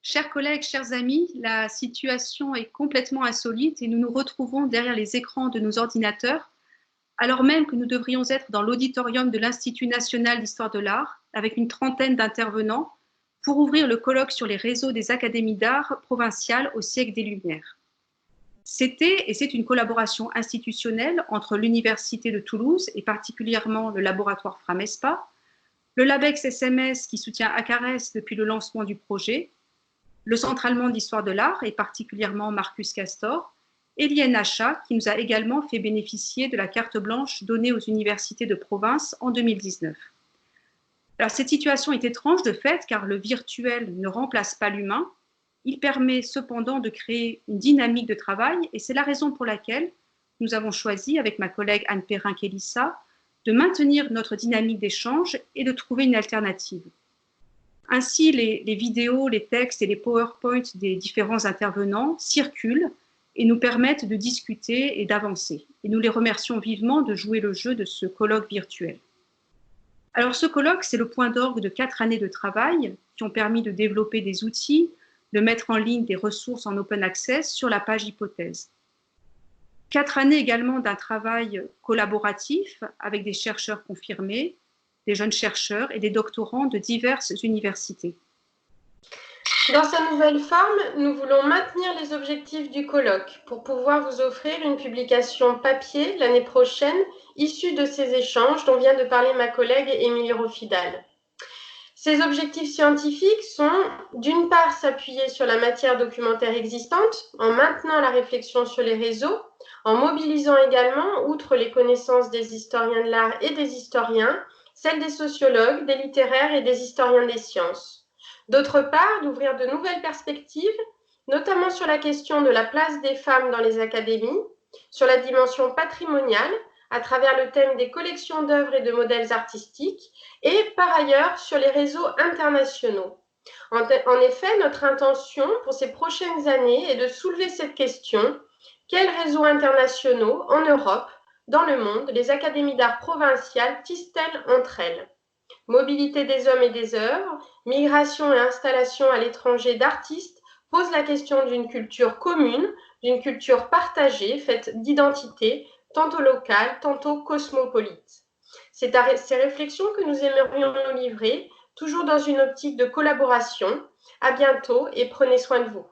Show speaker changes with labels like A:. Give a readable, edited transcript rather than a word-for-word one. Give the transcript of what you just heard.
A: Chers collègues, chers amis, la situation est complètement insolite et nous nous retrouvons derrière les écrans de nos ordinateurs, alors même que nous devrions être dans l'auditorium de l'Institut national d'histoire de l'art, avec une trentaine d'intervenants, pour ouvrir le colloque sur les réseaux des académies d'art provinciales au siècle des Lumières. C'était et c'est une collaboration institutionnelle entre l'Université de Toulouse et particulièrement le laboratoire Framespa, le LABEX SMS qui soutient ACARES depuis le lancement du projet, le Centre allemand d'histoire de l'art et particulièrement Marcus Castor, et l'INHA qui nous a également fait bénéficier de la carte blanche donnée aux universités de province en 2019. Alors cette situation est étrange de fait car le virtuel ne remplace pas l'humain, il permet cependant de créer une dynamique de travail et c'est la raison pour laquelle nous avons choisi avec ma collègue Anne Perrin-Kélissa de maintenir notre dynamique d'échange et de trouver une alternative. Ainsi, les vidéos, les textes et les PowerPoint des différents intervenants circulent et nous permettent de discuter et d'avancer. Et nous les remercions vivement de jouer le jeu de ce colloque virtuel. Alors ce colloque, c'est le point d'orgue de 4 années de travail qui ont permis de développer des outils, de mettre en ligne des ressources en open access sur la page Hypothèse. 4 années également d'un travail collaboratif avec des chercheurs confirmés, des jeunes chercheurs et des doctorants de diverses universités.
B: Dans sa nouvelle forme, nous voulons maintenir les objectifs du colloque pour pouvoir vous offrir une publication papier l'année prochaine issue de ces échanges dont vient de parler ma collègue Émilie Rofidal. Ces objectifs scientifiques sont d'une part s'appuyer sur la matière documentaire existante en maintenant la réflexion sur les réseaux, en mobilisant également, outre les connaissances des historiens de l'art et des historiens, celles des sociologues, des littéraires et des historiens des sciences. D'autre part, d'ouvrir de nouvelles perspectives, notamment sur la question de la place des femmes dans les académies, sur la dimension patrimoniale, à travers le thème des collections d'œuvres et de modèles artistiques, et par ailleurs sur les réseaux internationaux. En effet, notre intention pour ces prochaines années est de soulever cette question: quels réseaux internationaux en Europe, dans le monde, les académies d'art provinciales tissent-elles entre elles? Mobilité des hommes et des œuvres, migration et installation à l'étranger d'artistes posent la question d'une culture commune, d'une culture partagée, faite d'identités, tantôt locales, tantôt cosmopolites. C'est à ces réflexions que nous aimerions nous livrer, toujours dans une optique de collaboration. À bientôt et prenez soin de vous.